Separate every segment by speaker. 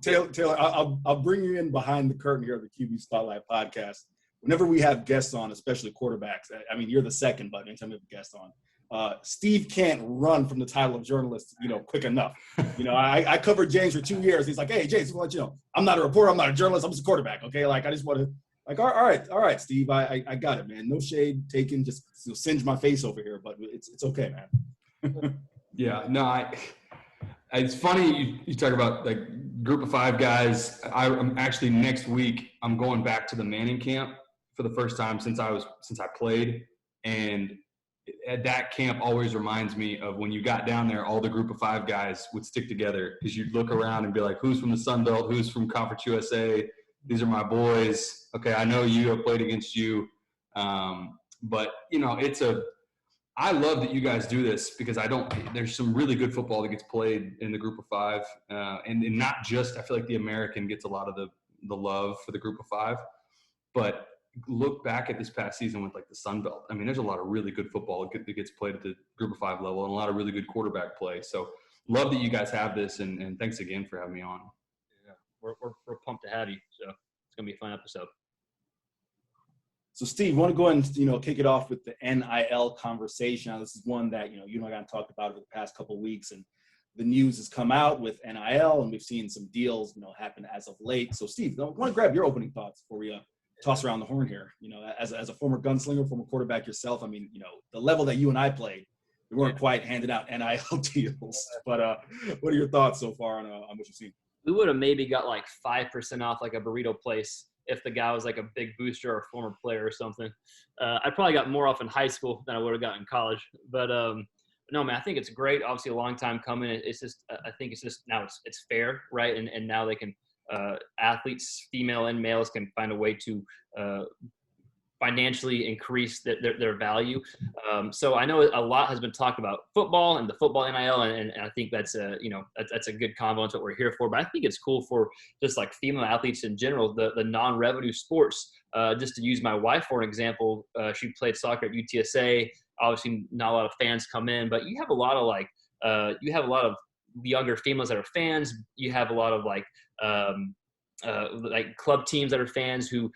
Speaker 1: Taylor, I'll bring you in behind the curtain here of the QB Spotlight podcast. Whenever we have guests on, especially quarterbacks, I mean, you're the second, but anytime we have a guest on, Steve can't run from the title of journalist, quick enough. I covered James for 2 years. He's like, hey, James, I want you to know, I'm not a reporter, I'm not a journalist, I'm just a quarterback, okay? Like, I just want to, like, all right, Steve, I got it, man. No shade taken, just singe my face over here, but it's okay, man.
Speaker 2: Yeah, no, it's funny you talk about like group of five guys. I'm actually next week, I'm going back to the Manning camp for the first time since I played. And at that camp always reminds me of when you got down there, all the group of five guys would stick together because you'd look around and be like, who's from the Sun Belt? Who's from Conference USA? These are my boys. Okay, I know you, I played against you. But, I love that you guys do this because there's some really good football that gets played in the group of five. And not just, I feel like the American gets a lot of the love for the group of five. But look back at this past season with like the Sun Belt. I mean, there's a lot of really good football that gets played at the group of five level and a lot of really good quarterback play. So love that you guys have this and thanks again for having me on.
Speaker 3: Yeah, we're pumped to have you. So it's going to be a fun episode.
Speaker 1: So, Steve, I want to go ahead and, kick it off with the NIL conversation. Now, this is one that, you and I got to talk about over the past couple of weeks, and the news has come out with NIL, and we've seen some deals, happen as of late. So, Steve, I want to grab your opening thoughts before we toss around the horn here. As a former gunslinger, former quarterback yourself, I mean, the level that you and I played, we weren't quite handing out NIL deals. But what are your thoughts so far on what you've seen?
Speaker 3: We would have maybe got like 5% off like a burrito place if the guy was like a big booster or a former player or something. I probably got more off in high school than I would have got in college. But no, man, I think it's great. Obviously a long time coming. It's just, I think it's just now it's fair, right? And now they can, athletes, female and males, can find a way to financially increase their value. So I know a lot has been talked about football and the football NIL, and I think that's that's a good combo. That's what we're here for. But I think it's cool for just like female athletes in general, the non-revenue sports. Just to use my wife for an example, she played soccer at UTSA. Obviously, not a lot of fans come in, but you have a lot of younger females that are fans. You have a lot of like club teams that are fans who,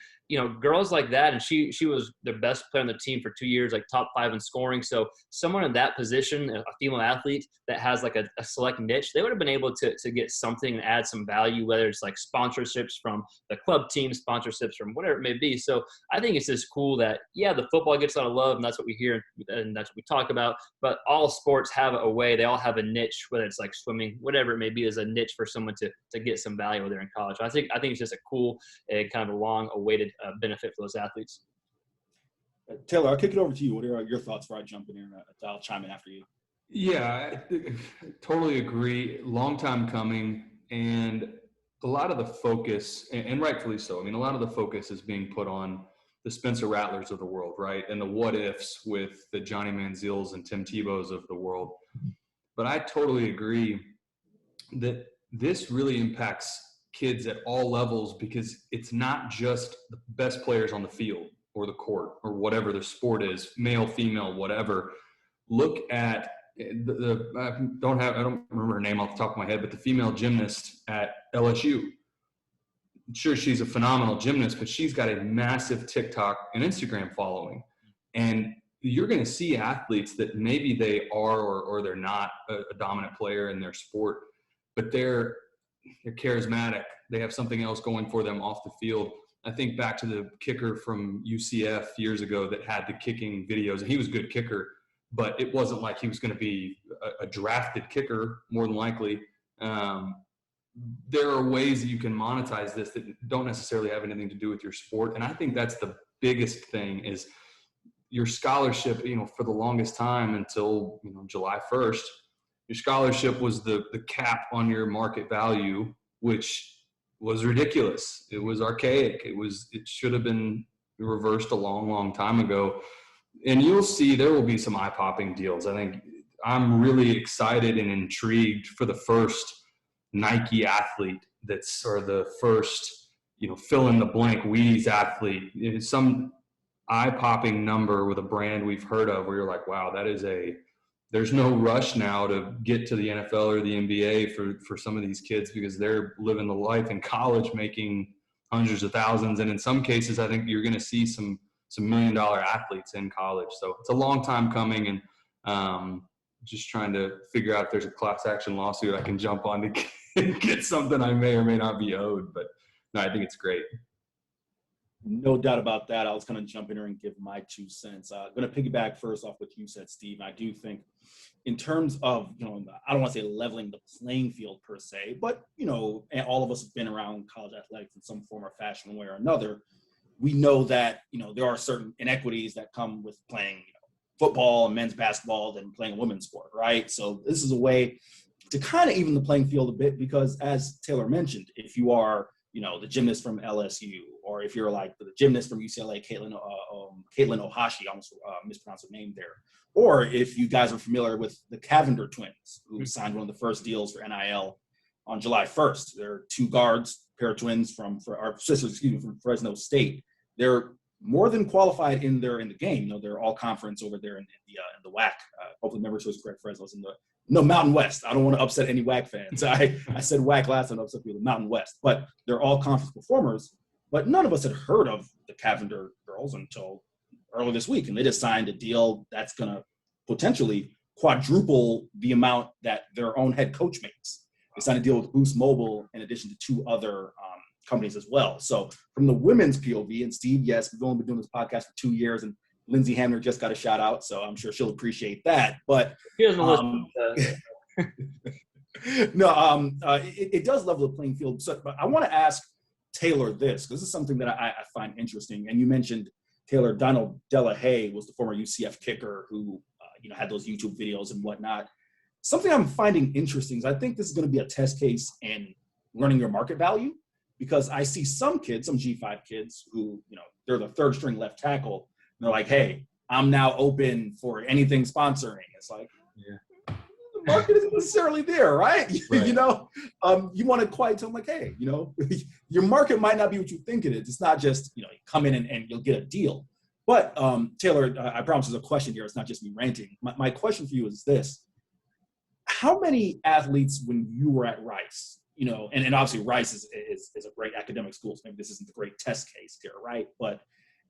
Speaker 3: girls like that. And she was the best player on the team for 2 years, like top 5 in scoring. So someone in that position, a female athlete that has like a select niche, they would have been able to get something and add some value, whether it's like sponsorships from the club team, sponsorships from whatever it may be. So I think it's just cool that, the football gets a lot of love and that's what we hear and that's what we talk about, but all sports have a way, they all have a niche, whether it's like swimming, whatever it may be, is a niche for someone to get some value when they're in college. I think it's just a cool, kind of a long awaited benefit for those athletes.
Speaker 1: Taylor, I'll kick it over to you. What are your thoughts before I jump in here? I'll chime in after you.
Speaker 2: Yeah, I totally agree. Long time coming, and a lot of the focus, and rightfully so, I mean, a lot of the focus is being put on the Spencer Rattlers of the world, right? And the what ifs with the Johnny Manziels and Tim Tebow's of the world. But I totally agree that this really impacts kids at all levels because it's not just the best players on the field or the court or whatever the sport is, male, female, whatever. Look at I don't remember her name off the top of my head, but the female gymnast at LSU. Sure, she's a phenomenal gymnast, but she's got a massive TikTok and Instagram following. And you're going to see athletes that maybe they are or they're not a dominant player in their sport, but they're charismatic. They have something else going for them off the field. I think back to the kicker from UCF years ago that had the kicking videos, and he was a good kicker, but it wasn't like he was going to be a drafted kicker, more than likely. There are ways that you can monetize this that don't necessarily have anything to do with your sport. And I think that's the biggest thing is your scholarship, for the longest time until, July 1st, your scholarship was the cap on your market value, which was ridiculous. It was archaic. It should have been reversed a long, long time ago. And you'll see there will be some eye-popping deals. I think I'm really excited and intrigued for the first Nike athlete or the first, fill in the blank Wheaties athlete. Some eye-popping number with a brand we've heard of where you're like, wow, that is a there's no rush now to get to the NFL or the NBA for some of these kids, because they're living the life in college, making hundreds of thousands. And in some cases, I think you're going to see some $1 million athletes in college. So it's a long time coming, and just trying to figure out if there's a class action lawsuit I can jump on to get something I may or may not be owed. But no, I think it's great.
Speaker 1: No doubt about that. I was going to jump in here and give my 2 cents. I'm going to piggyback first off what you said, Steve. I do think in terms of, I don't want to say leveling the playing field per se, but, all of us have been around college athletics in some form or fashion, one way or another. We know that, there are certain inequities that come with playing football and men's basketball than playing a women's sport, right? So this is a way to kind of even the playing field a bit, because as Taylor mentioned, if you are, the gymnast from LSU, or if you're like the gymnast from UCLA, Caitlin Ohashi, I almost mispronounced her name there. Or if you guys are familiar with the Cavender twins, who signed one of the first deals for NIL on July 1st. They're 2 guards, pair of twins from Fresno State. They're more than qualified in the game. They're all conference over there in the WAC. Hopefully, memory serves correct. Fresno's in the Mountain West. I don't want to upset any WAC fans. I said WAC last time, I upset people. Mountain West, but they're all conference performers. But none of us had heard of the Cavender girls until early this week, and they just signed a deal that's going to potentially quadruple the amount that their own head coach makes. They signed a deal with Boost Mobile in addition to 2 other companies as well. So from the women's POV, and Steve, yes, we've only been doing this podcast for 2 years, and Lindsay Hamner just got a shout out, so I'm sure she'll appreciate that. But it does level the playing field. So, but I want to ask Taylor this, because this is something that I find interesting. And you mentioned Taylor, Donald Delahaye was the former UCF kicker who had those YouTube videos and whatnot. Something I'm finding interesting is I think this is going to be a test case in learning your market value, because I see some kids, some G5 kids who, they're the 3rd string left tackle. And they're like, hey, I'm now open for anything sponsoring. It's like, the market isn't necessarily there, right?
Speaker 2: Right.
Speaker 1: You want to quiet tell them like, hey, your market might not be what you think it is. It's not just, you come in and you'll get a deal. But Taylor, I promise there's a question here. It's not just me ranting. My question for you is this. How many athletes, when you were at Rice, and obviously Rice is a great academic school, so maybe this isn't the great test case here, right? But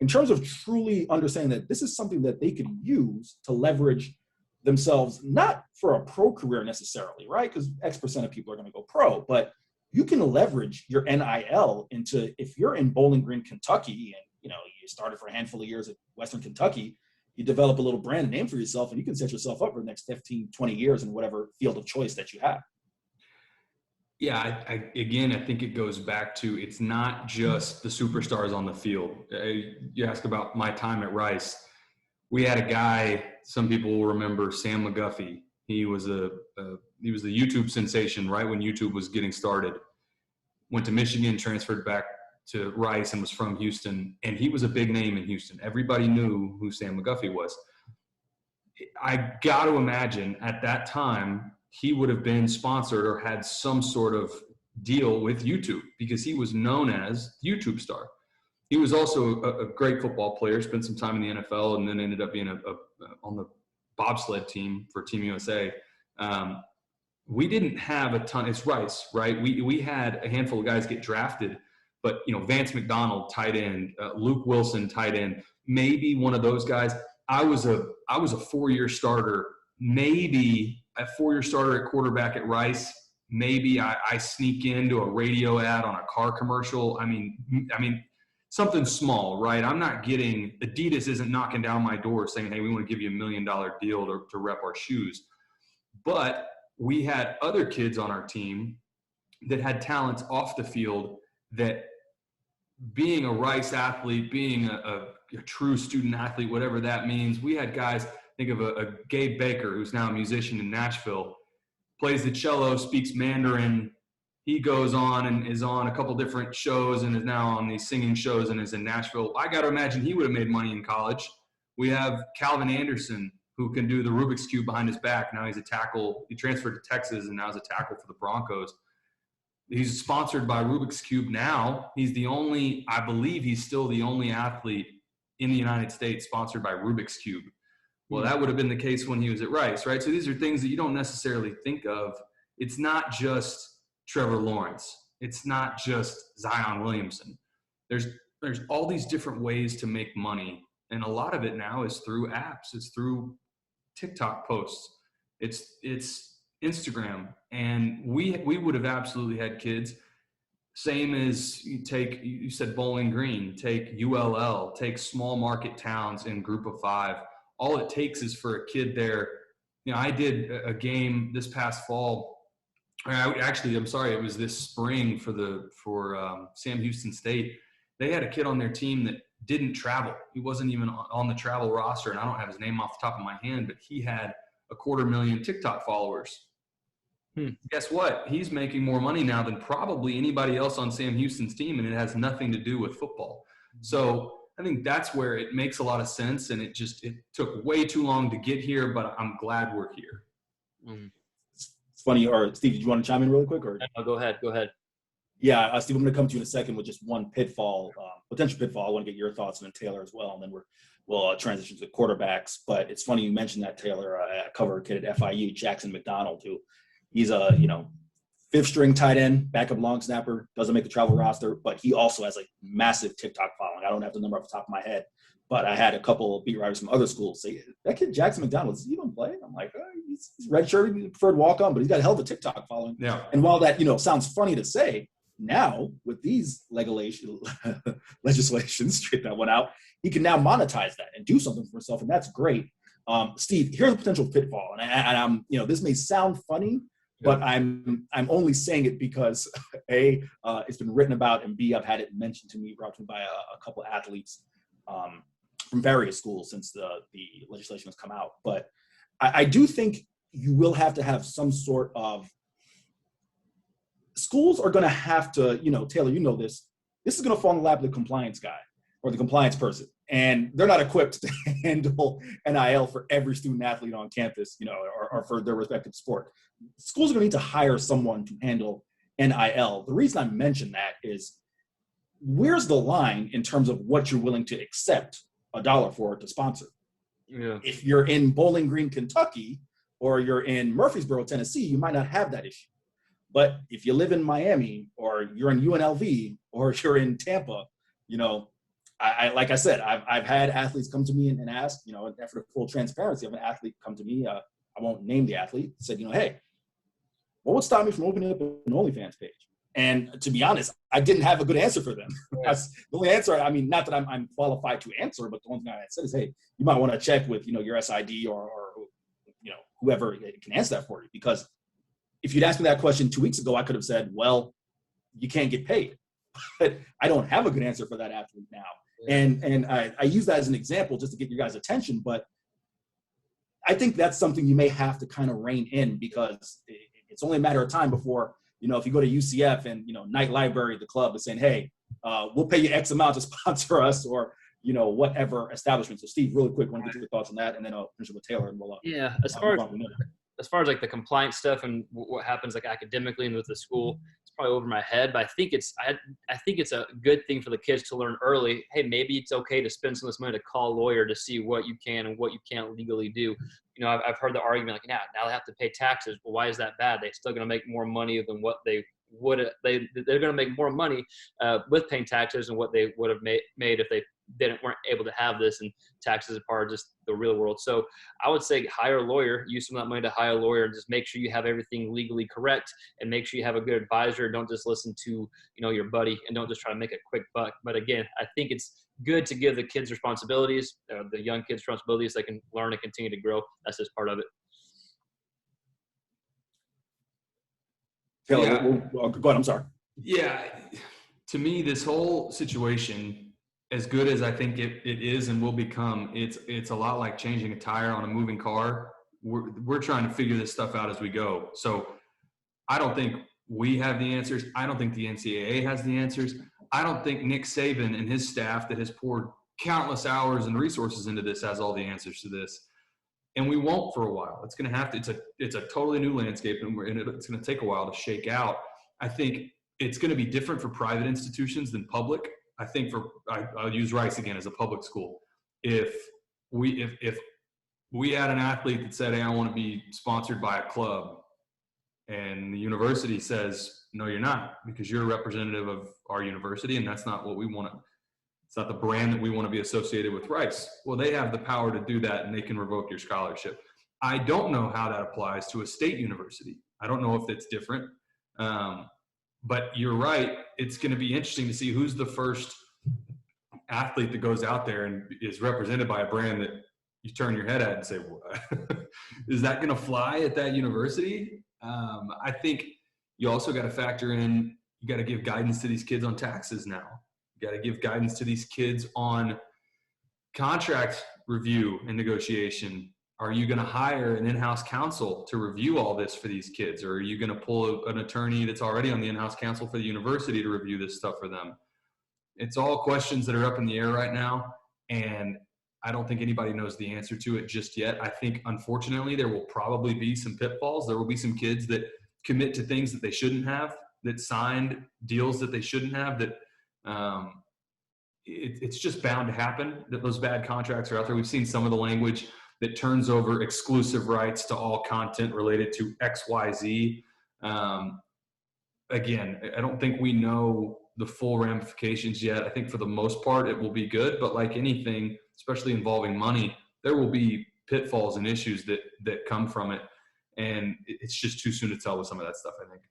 Speaker 1: in terms of truly understanding that this is something that they could use to leverage themselves, not for a pro career necessarily, right? Because X% of people are going to go pro, but you can leverage your NIL into, if you're in Bowling Green, Kentucky, and you started for a handful of years at Western Kentucky, you develop a little brand name for yourself, and you can set yourself up for the next 15, 20 years in whatever field of choice that you have.
Speaker 2: Yeah, I think it goes back to, it's not just the superstars on the field. You ask about my time at Rice. We had a guy, some people will remember, Sam McGuffey. He was the YouTube sensation right when YouTube was getting started. Went to Michigan, transferred back to Rice, and was from Houston. And he was a big name in Houston. Everybody knew who Sam McGuffey was. I got to imagine at that time, he would have been sponsored or had some sort of deal with YouTube, because he was known as YouTube star. He was also a great football player, spent some time in the NFL, and then ended up being on the bobsled team for Team USA. We didn't have a ton. It's Rice, right? We had a handful of guys get drafted, but Vance McDonald, tight end, Luke Wilson, tight end, maybe one of those guys. I was a 4-year starter, maybe a 4-year starter at quarterback at Rice. Maybe I sneak into a radio ad on a car commercial. I mean, something small, right? I'm not getting, Adidas isn't knocking down my door saying, hey, we want to give you $1 million deal to rep our shoes. But we had other kids on our team that had talents off the field that, being a Rice athlete, being a true student athlete, whatever that means, we had guys, think of a Gabe Baker, who's now a musician in Nashville, plays the cello, speaks Mandarin. He goes on and is on a couple different shows and is now on these singing shows and is in Nashville. I got to imagine he would have made money in college. We have Calvin Anderson, who can do the Rubik's Cube behind his back. Now he's a tackle. He transferred to Texas and now is a tackle for the Broncos. He's sponsored by Rubik's Cube now. He's the only, I believe he's still the only athlete in the United States sponsored by Rubik's Cube. Well, that would have been the case when he was at Rice, right? So these are things that you don't necessarily think of. It's not just Trevor Lawrence. It's not just Zion Williamson. There's all these different ways to make money. And a lot of it now is through apps. It's through TikTok posts. It's Instagram. And we would have absolutely had kids. Same as you said Bowling Green, take ULL, take small market towns in Group of 5. All it takes is for a kid there. I did a game this past fall. It was this spring for Sam Houston State. They had a kid on their team that didn't travel. He wasn't even on the travel roster, and I don't have his name off the top of my hand, but he had 250,000 TikTok followers. Guess what? He's making more money now than probably anybody else on Sam Houston's team, and it has nothing to do with football. So I think that's where it makes a lot of sense, and it took way too long to get here, but I'm glad we're here.
Speaker 1: It's funny. Or Steve, did you want to chime in really quick? Or
Speaker 3: No, go ahead.
Speaker 1: Yeah, Steve, I'm going to come to you in a second with just one potential pitfall. I want to get your thoughts, and then Taylor as well, and then we'll transition to quarterbacks. But it's funny you mentioned that, Taylor. I cover a kid at FIU, Jackson McDonald, who he's a fifth string tight end, backup long snapper, doesn't make the travel roster, but he also has a massive TikTok following. I don't have the number off the top of my head, but I had a couple of beat writers from other schools say, that kid Jackson McDonald, is he even playing? I'm like, he's redshirt, he preferred walk on, but he's got a hell of a TikTok following.
Speaker 2: Yeah.
Speaker 1: And while that sounds funny to say, now with these legislations, straight that one out, he can now monetize that and do something for himself, and that's great. Steve, here's a potential pitfall, and I'm this may sound funny, but I'm only saying it because A, it's been written about, and B, I've had it mentioned to me, brought to me by a couple of athletes from various schools since the legislation has come out. But I do think you will have to have some sort of schools are going to have to, Taylor, this is going to fall in the lap of the compliance guy or the compliance person. And they're not equipped to handle NIL for every student athlete on campus, or for their respective sport. Schools are going to need to hire someone to handle NIL. The reason I mention that is, where's the line in terms of what you're willing to accept $1 for to sponsor?
Speaker 2: Yeah.
Speaker 1: If you're in Bowling Green, Kentucky, or you're in Murfreesboro, Tennessee, you might not have that issue. But if you live in Miami, or you're in UNLV, or you're in Tampa, I like I said, I've had athletes come to me and ask, for full transparency, I have an athlete come to me, I won't name the athlete, said, hey, what would stop me from opening up an OnlyFans page? And to be honest, I didn't have a good answer for them. That's the only answer, not that I'm qualified to answer, but the only thing I said is, hey, you might want to check with, your SID or whoever can answer that for you. Because if you'd asked me that question 2 weeks ago, I could have said, well, you can't get paid. But I don't have a good answer for that athlete now. And I use that as an example just to get your guys' attention, but I think that's something you may have to kind of rein in, because it's only a matter of time before, if you go to UCF and, Knight Library, the club is saying, hey, we'll pay you X amount to sponsor us, or, whatever establishment. So Steve, really quick, want to get your thoughts on that, and then I'll finish with Taylor and we'll
Speaker 3: as far as like the compliance stuff and what happens like academically and with the school, it's probably over my head, but I think it's a good thing for the kids to learn early. Hey, maybe it's okay to spend some of this money to call a lawyer to see what you can and what you can't legally do. I've heard the argument like, now they have to pay taxes. Well, why is that bad? They're still going to make more money than what they're going to make more money with paying taxes than what they would have made if they weren't able to have this, and taxes are part of just the real world. So I would say hire a lawyer, use some of that money to hire a lawyer, and just make sure you have everything legally correct, and make sure you have a good advisor. Don't just listen to, your buddy, and don't just try to make a quick buck. But again, I think it's good to give the kids responsibilities, the young kids responsibilities, so they can learn and continue to grow. That's just part of it.
Speaker 1: Taylor, go ahead, I'm sorry.
Speaker 2: Yeah. To me, this whole situation, as good as I think it is and will become, it's a lot like changing a tire on a moving car. We're trying to figure this stuff out as we go. So I don't think we have the answers. I don't think the NCAA has the answers. I don't think Nick Saban and his staff that has poured countless hours and resources into this has all the answers to this. And we won't for a while. It's going to have to, it's a totally new landscape, and it's going to take a while to shake out. I think it's going to be different for private institutions than public. I think I'll use Rice again as a public school. If we had an athlete that said, hey, I want to be sponsored by a club. And the university says, no, you're not, because you're a representative of our university, and that's not what we want to. It's not the brand that we want to be associated with Rice. Well, they have the power to do that, and they can revoke your scholarship. I don't know how that applies to a state university. I don't know if it's different. But you're right. It's going to be interesting to see who's the first athlete that goes out there and is represented by a brand that you turn your head at and say, what? Is that going to fly at that university? I think you also got to factor in, you got to give guidance to these kids on taxes now. You got to give guidance to these kids on contract review and negotiation. Are you going to hire an in-house counsel to review all this for these kids? Or are you going to pull an attorney that's already on the in-house counsel for the university to review this stuff for them? It's all questions that are up in the air right now. And I don't think anybody knows the answer to it just yet. I think, unfortunately, there will probably be some pitfalls. There will be some kids that commit to things that they shouldn't have, that signed deals that they shouldn't have, that it's just bound to happen, that those bad contracts are out there. We've seen some of the language that turns over exclusive rights to all content related to XYZ. Again, I don't think we know the full ramifications yet. I think for the most part, it will be good, but like anything, especially involving money, there will be pitfalls and issues that come from it. And it's just too soon to tell with some of that stuff, I think.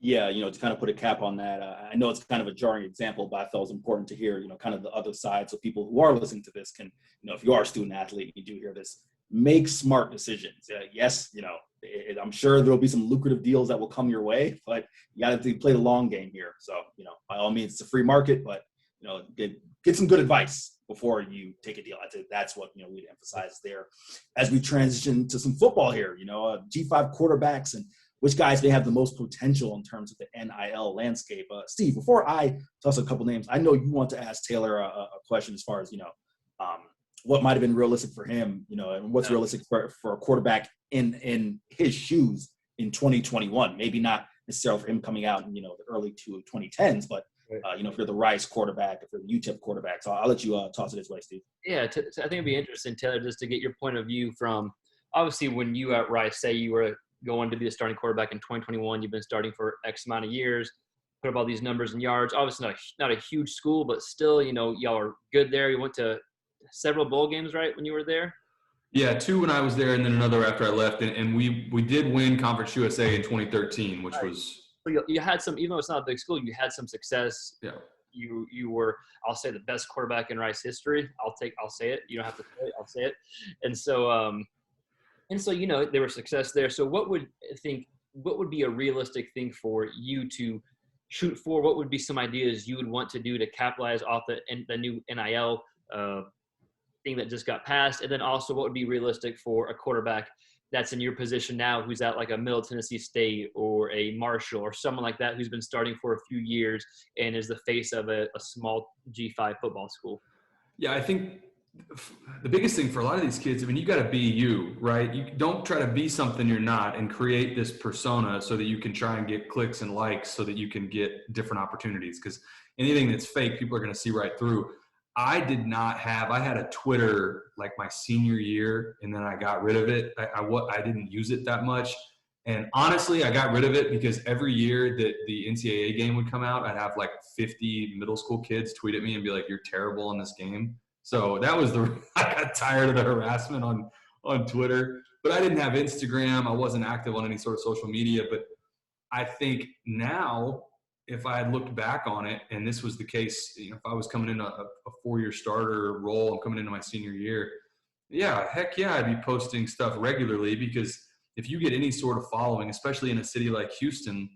Speaker 1: Yeah, to kind of put a cap on that, I know it's kind of a jarring example, but I felt it was important to hear, kind of the other side, so people who are listening to this can, if you are a student athlete, you do hear this, make smart decisions. Yes, I'm sure there'll be some lucrative deals that will come your way, but you got to play the long game here. So, by all means, it's a free market, but, get some good advice before you take a deal. I think that's what, we'd emphasize there as we transition to some football here, G5 quarterbacks and which guys may have the most potential in terms of the NIL landscape. Steve, before I toss a couple names, I know you want to ask Taylor a question as far as, what might have been realistic for him, and what's realistic for a quarterback in his shoes in 2021. Maybe not necessarily for him coming out in, the early 2010s, but, if you're the Rice quarterback, if you're the UTEP quarterback. So I'll let you toss it his way, Steve.
Speaker 3: Yeah, I think it'd be interesting, Taylor, just to get your point of view from, obviously, when you at Rice, say you were going to be the starting quarterback in 2021, you've been starting for X amount of years, put up all these numbers and yards. Obviously not a huge school, but still, y'all are good there. You went to several bowl games, right, when you were there?
Speaker 2: Yeah, 2 when I was there and then another after I left. And we did win Conference USA in 2013, which was –
Speaker 3: you had some – even though it's not a big school, you had some success.
Speaker 2: Yeah.
Speaker 3: You were, I'll say, the best quarterback in Rice history. I'll say it. You don't have to say it. I'll say it. And so there was success there. So what would be a realistic thing for you to shoot for? What would be some ideas you would want to do to capitalize off the new NIL thing that just got passed? And then also, what would be realistic for a quarterback that's in your position now, who's at like a Middle Tennessee State or a Marshall or someone like that, who's been starting for a few years and is the face of a small G5 football school?
Speaker 2: Yeah, I think the biggest thing for a lot of these kids, you got to be you, right? You don't try to be something you're not and create this persona so that you can try and get clicks and likes so that you can get different opportunities. Because anything that's fake, people are going to see right through. I had a Twitter like my senior year, and then I got rid of it. I didn't use it that much. And honestly, I got rid of it because every year that the NCAA game would come out, I'd have like 50 middle school kids tweet at me and be like, "You're terrible in this game." So that was I got tired of the harassment on Twitter. But I didn't have Instagram. I wasn't active on any sort of social media. But I think now, if I had looked back on it, and this was the case, if I was coming in a 4-year starter role, I'm coming into my senior year, heck yeah, I'd be posting stuff regularly, because if you get any sort of following, especially in a city like Houston,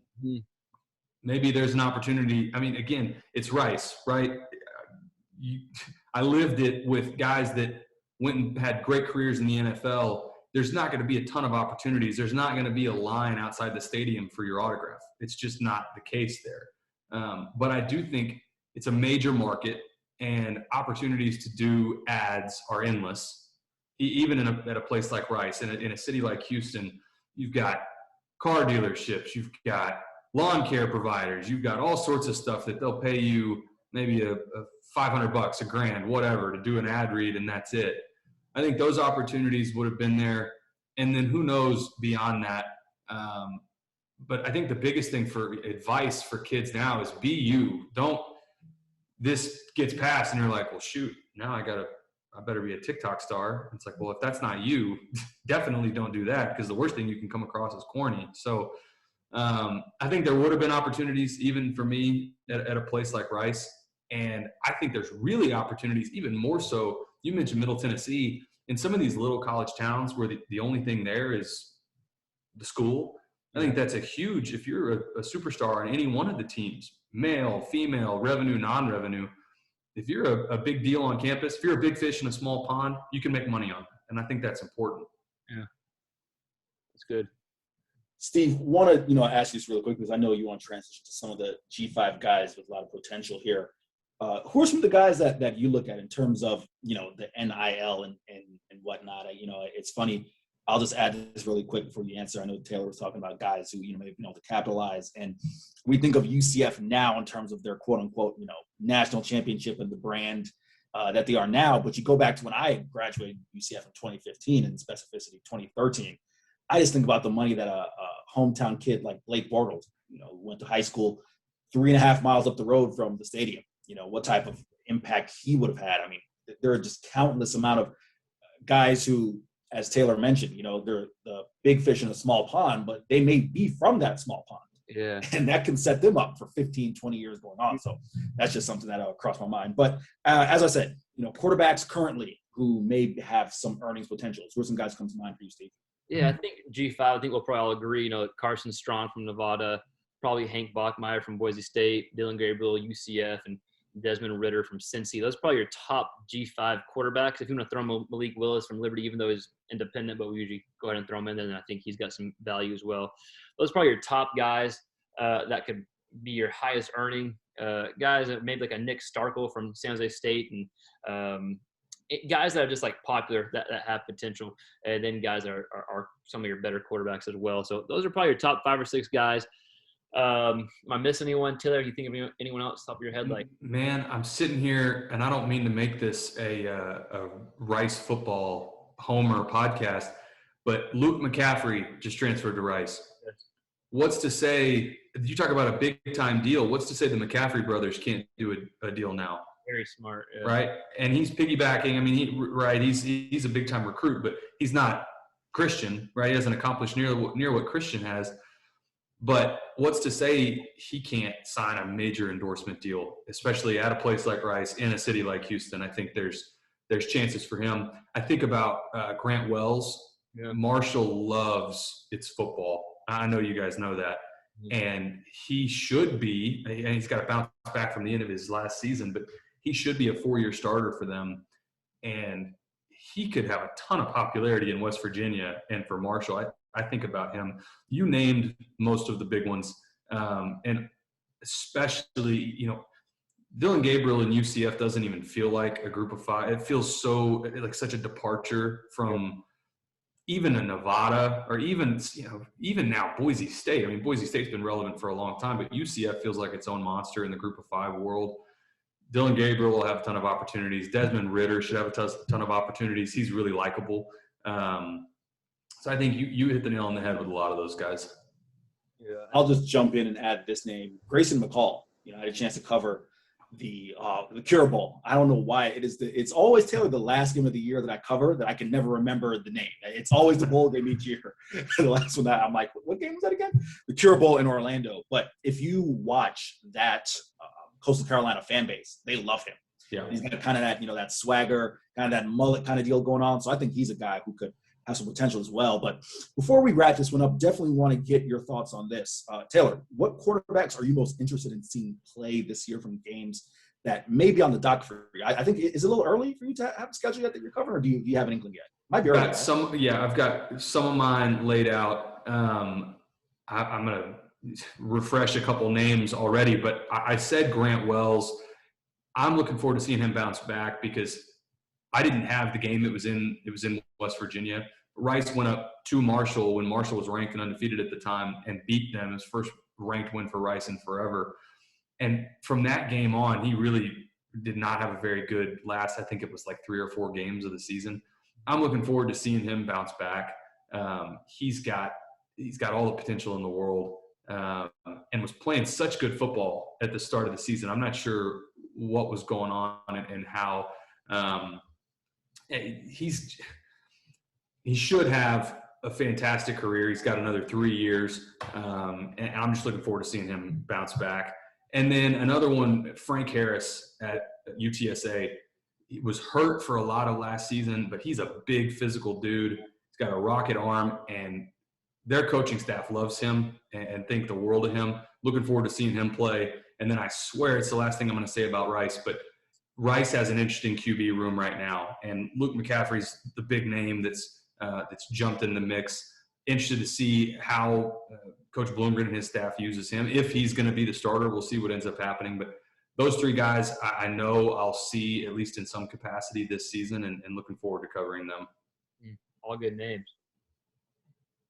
Speaker 2: maybe there's an opportunity. Again, it's Rice, right? I lived it with guys that went and had great careers in the NFL. There's not going to be a ton of opportunities. There's not going to be a line outside the stadium for your autograph. It's just not the case there. But I do think it's a major market, and opportunities to do ads are endless. Even at a place like Rice, in a city like Houston, you've got car dealerships, you've got lawn care providers, you've got all sorts of stuff that they'll pay you maybe a $500, $1,000, whatever, to do an ad read, and that's it. I think those opportunities would have been there. And then who knows beyond that. But I think the biggest thing for advice for kids now is be you. Don't – this gets passed and you're like, well, shoot, now I better be a TikTok star. It's like, well, if that's not you, definitely don't do that, because the worst thing you can come across is corny. So I think there would have been opportunities even for me at a place like Rice. And I think there's really opportunities even more so. You mentioned Middle Tennessee. In some of these little college towns where the only thing there is the school, I think that's a huge – if you're a superstar on any one of the teams, male, female, revenue, non-revenue, if you're a big deal on campus, if you're a big fish in a small pond, you can make money on it. And I think that's important.
Speaker 3: Yeah. That's good.
Speaker 1: Steve, want to ask you this really quick, because I know you want to transition to some of the G5 guys with a lot of potential here. Who are some of the guys that you look at in terms of the NIL and whatnot? It's funny. I'll just add this really quick before you answer. I know Taylor was talking about guys who maybe been able to capitalize, and we think of UCF now in terms of their quote unquote national championship and the brand that they are now. But you go back to when I graduated UCF in 2015 and specificity 2013. I just think about the money that a hometown kid like Blake Bortles, went to high school 3.5 miles up the road from the stadium. What type of impact he would have had. I mean, there are just countless amount of guys who, as Taylor mentioned, they're the big fish in a small pond, but they may be from that small pond.
Speaker 3: Yeah.
Speaker 1: And that can set them up for 15, 20 years going on. So that's just something that crossed my mind. But as I said, quarterbacks currently who may have some earnings potentials. Who are some guys who come to mind for you, Steve?
Speaker 3: Yeah, I think G5, I think we'll probably all agree, Carson Strong from Nevada, probably Hank Bachmeier from Boise State, Dylan Gabriel, UCF, and Desmond Ritter from Cincy. Those are probably your top G5 quarterbacks. If you want to throw Malik Willis from Liberty, even though he's independent, but we usually go ahead and throw him in, then I think he's got some value as well. Those are probably your top guys that could be your highest earning guys, maybe like a Nick Starkel from San Jose State, and guys that are just like popular that have potential, and then guys that are some of your better quarterbacks as well. So those are probably your top 5 or 6 guys. Am I missing anyone, Taylor? You think of anyone else top of your head? Like,
Speaker 2: man, I'm sitting here, and I don't mean to make this a Rice football homer podcast, but Luke McCaffrey just transferred to Rice.
Speaker 3: Yes.
Speaker 2: What's to say? You talk about a big time deal. What's to say the McCaffrey brothers can't do a deal now?
Speaker 3: Very smart, yeah.
Speaker 2: Right? And he's piggybacking. I mean, he's a big time recruit, but he's not Christian, right? He hasn't accomplished near what Christian has. But what's to say he can't sign a major endorsement deal, especially at a place like Rice in a city like Houston? I think there's chances for him. I think about Grant Wells.
Speaker 3: Yeah.
Speaker 2: Marshall loves its football. I know you guys know that. And he should be, and he's got to bounce back from the end of his last season, but he should be a 4-year starter for them. And he could have a ton of popularity in West Virginia and for Marshall. I think about him. You named most of the big ones, and especially, Dylan Gabriel in UCF doesn't even feel like a group of 5. It feels so like such a departure from even a Nevada, or even now Boise State. I mean, Boise State's been relevant for a long time, but UCF feels like its own monster in the group of 5 world. Dylan Gabriel will have a ton of opportunities. Desmond Ritter should have a ton of opportunities. He's really likable. So I think you hit the nail on the head with a lot of those guys.
Speaker 1: Yeah, I'll just jump in and add this name, Grayson McCall. I had a chance to cover the Cure Bowl. I don't know why it's always, Taylor, the last game of the year that I cover that I can never remember the name. It's always the bowl game each year. The last one that I'm like, what game was that again? The Cure Bowl in Orlando. But if you watch that Coastal Carolina fan base, they love him.
Speaker 2: Yeah,
Speaker 1: he's got kind of that that swagger, kind of that mullet kind of deal going on. So I think he's a guy who could have some potential as well. But before we wrap this one up, definitely want to get your thoughts on this. Taylor, what quarterbacks are you most interested in seeing play this year from games that may be on the dock for you? I think is it a little early for you to have a schedule yet that you're covering, or do you have an inkling yet? Might be early.
Speaker 2: I've got some of mine laid out. I'm going to refresh a couple names already, but I said Grant Wells. I'm looking forward to seeing him bounce back, because I didn't have the game. It was in West Virginia. Rice went up to Marshall when Marshall was ranked and undefeated at the time and beat them. His first ranked win for Rice in forever. And from that game on, he really did not have a very good last, I think it was like 3 or 4 games of the season. I'm looking forward to seeing him bounce back. He's got all the potential in the world, and was playing such good football at the start of the season. I'm not sure what was going on and how he should have a fantastic career. He's got another 3 years, and I'm just looking forward to seeing him bounce back. And then another one, Frank Harris at UTSA. He was hurt for a lot of last season, but he's a big physical dude. He's got a rocket arm, and their coaching staff loves him and think the world of him. Looking forward to seeing him play. And then I swear it's the last thing I'm going to say about Rice, but Rice has an interesting QB room right now, and Luke McCaffrey's the big name that's jumped in the mix. Interested to see how Coach Bloomgren and his staff uses him. If he's going to be the starter, we'll see what ends up happening. But those three guys, I know I'll see at least in some capacity this season, and looking forward to covering them.
Speaker 3: All good names.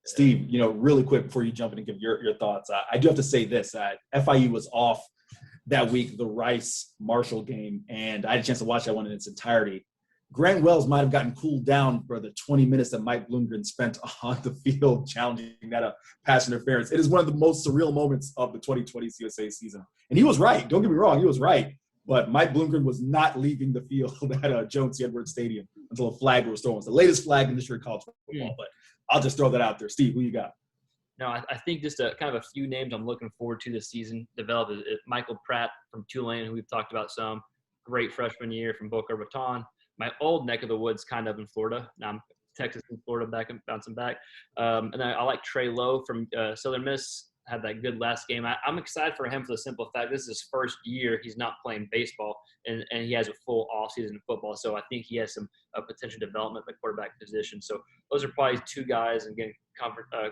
Speaker 1: Steve, really quick before you jump in and give your thoughts, I do have to say this. FIU was off that week, the Rice-Marshall game, and I had a chance to watch that one in its entirety. Grant Wells might have gotten cooled down for the 20 minutes that Mike Bloomgren spent on the field challenging that pass interference. It is one of the most surreal moments of the 2020 CUSA season. And he was right. Don't get me wrong. He was right. But Mike Bloomgren was not leaving the field at Jones C. Edwards Stadium until a flag was thrown. It's the latest flag in this year of college football. But I'll just throw that out there. Steve, who you got?
Speaker 3: No, I think just kind of a few names I'm looking forward to this season develop is Michael Pratt from Tulane, who we've talked about some. Great freshman year from Boca Raton. My old neck of the woods, kind of in Florida. Now I'm Texas and Florida back and bouncing back. And then I like Trey Lowe from Southern Miss. Had that good last game. I'm excited for him for the simple fact this is his first year he's not playing baseball, and he has a full offseason in football. So I think he has some potential development at the quarterback position. So those are probably two guys. And again,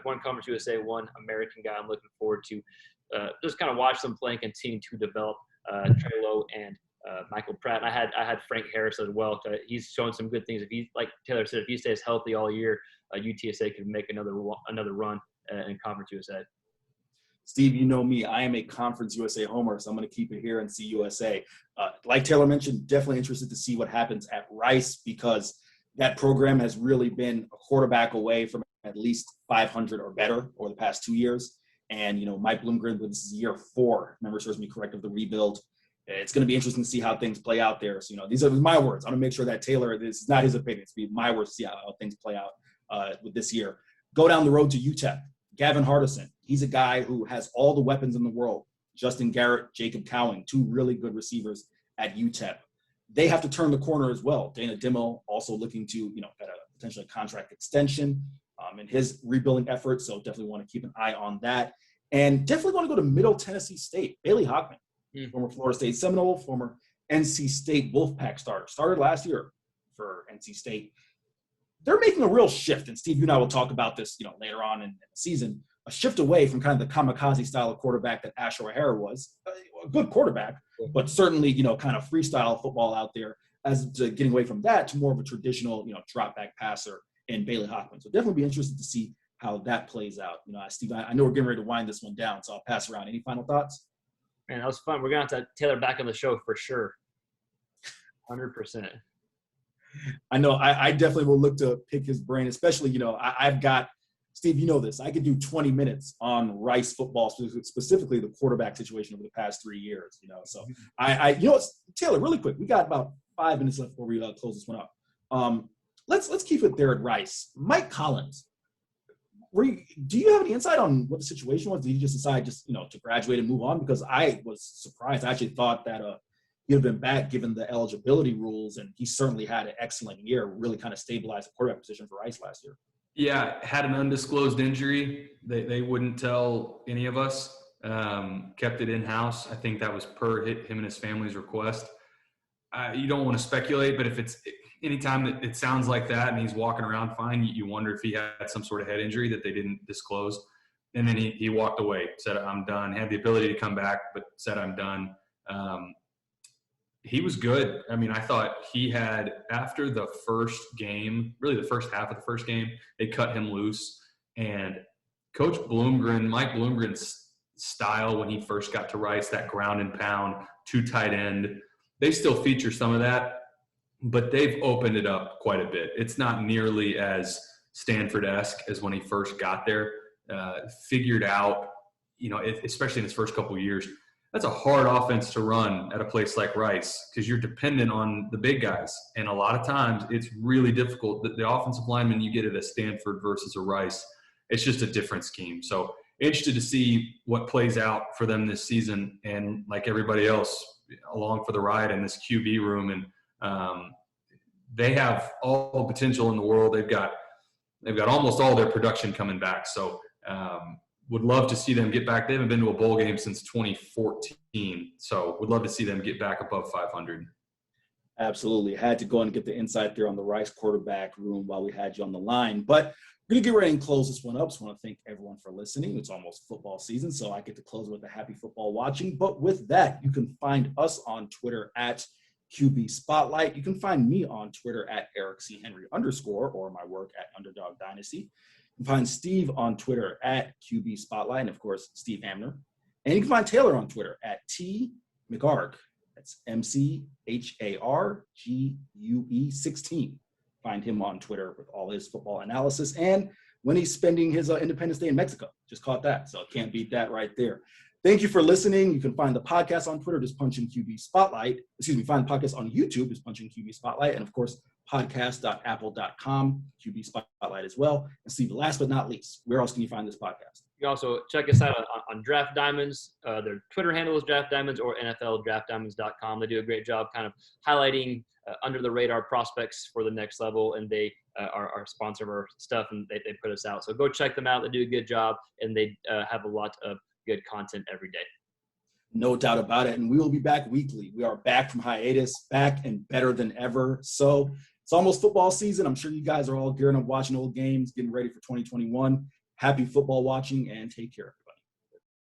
Speaker 3: one Conference USA, one American guy I'm looking forward to just kind of watch them play and continue to develop Trey Lowe and Michael Pratt. And I had Frank Harris as well. He's shown some good things. If he, like Taylor said, if he stays healthy all year, UTSA could make another run in Conference USA.
Speaker 1: Steve, you know me. I am a Conference USA homer, so I'm going to keep it here and see USA. Like Taylor mentioned, definitely interested to see what happens at Rice, because that program has really been a quarterback away from at least 500 or better over the past 2 years. And, Mike Bloomgren, this is year 4, if memory serves me correct, of the rebuild. It's going to be interesting to see how things play out there. So, these are my words. I'm going to make sure that Taylor, this is not his opinion. It's my words to see how things play out with this year. Go down the road to UTEP. Gavin Hardison. He's a guy who has all the weapons in the world. Justin Garrett, Jacob Cowing, 2 really good receivers at UTEP. They have to turn the corner as well. Dana Dimmo also looking to, at a potential contract extension in his rebuilding efforts. So definitely want to keep an eye on that. And definitely want to go to Middle Tennessee State. Bailey Hogman, former Florida State Seminole, former NC State Wolfpack starter. Started last year for NC State. They're making a real shift, and Steve, you and I will talk about this, later on in the season, a shift away from kind of the kamikaze style of quarterback that Asher O'Hara was, a good quarterback, but certainly, kind of freestyle football out there, as to getting away from that to more of a traditional, drop back passer in Bailey Hogman. So definitely be interested to see how that plays out. Steve, I know we're getting ready to wind this one down, so I'll pass around. Any final thoughts?
Speaker 3: Man, that was fun. We're going to have Taylor back on the show for sure. 100%.
Speaker 1: I know I definitely will look to pick his brain, especially, I've got, Steve, this, I could do 20 minutes on Rice football, specifically the quarterback situation over the past 3 years, so Taylor, really quick, we got about 5 minutes left before we close this one up. Let's keep it there at Rice. Mike Collins, do you have any insight on what the situation was? Did he just decide to graduate and move on? Because I was surprised. I actually thought that he'd have been back given the eligibility rules, and he certainly had an excellent year, really kind of stabilized the quarterback position for Rice last year.
Speaker 2: Yeah, had an undisclosed injury. They wouldn't tell any of us, kept it in-house. I think that was per him and his family's request. You don't want to speculate, but if it's anytime that it sounds like that and he's walking around fine, you wonder if he had some sort of head injury that they didn't disclose. And then he walked away, said, I'm done, had the ability to come back, but said, I'm done. He was good. I mean, I thought he had, after the first game, really the first half of the first game, they cut him loose. And Coach Bloomgren, Mike Bloomgren's style when he first got to Rice, that ground and pound, 2 tight end, they still feature some of that. but they've opened it up quite a bit. It's not nearly as Stanford-esque as when he first got there. Figured out, especially in his first couple of years, that's a hard offense to run at a place like Rice because you're dependent on the big guys. And a lot of times it's really difficult. The offensive lineman you get at a Stanford versus a Rice, it's just a different scheme. So interested to see what plays out for them this season, and like everybody else along for the ride in this QB room. And they have all the potential in the world. They've got almost all their production coming back. So would love to see them get back. They haven't been to a bowl game since 2014. So would love to see them get back above 500.
Speaker 1: Absolutely. Had to go and get the insight there on the Rice quarterback room while we had you on the line. But we're going to get ready and close this one up. So I want to thank everyone for listening. It's almost football season, so I get to close with a happy football watching. But with that, you can find us on Twitter at QB Spotlight. You can find me on Twitter at EricCHenry_, or my work at Underdog Dynasty. You can find Steve on Twitter at QB Spotlight, and of course, Steve Hamner. And you can find Taylor on Twitter at T McHargue. That's MCHARGUE16. Find him on Twitter with all his football analysis and when he's spending his Independence Day in Mexico. Just caught that, so can't beat that right there. Thank you for listening. You can find the podcast on Twitter, just punch in QB Spotlight. Find the podcast on YouTube, just punch in QB Spotlight. And of course, podcast.apple.com, QB Spotlight as well. And Steve, last but not least, where else can you find this podcast?
Speaker 3: You can also check us out on Draft Diamonds. Their Twitter handle is Draft Diamonds, or NFLDraftDiamonds.com. They do a great job kind of highlighting under the radar prospects for the next level, and they are our sponsor of our stuff, and they put us out. So go check them out. They do a good job, and they have a lot of good content every day.
Speaker 1: No doubt about it. And we will be back weekly. We are back from hiatus, back and better than ever. So it's almost football season. I'm sure you guys are all gearing up, watching old games, getting ready for 2021. Happy football watching, and take care.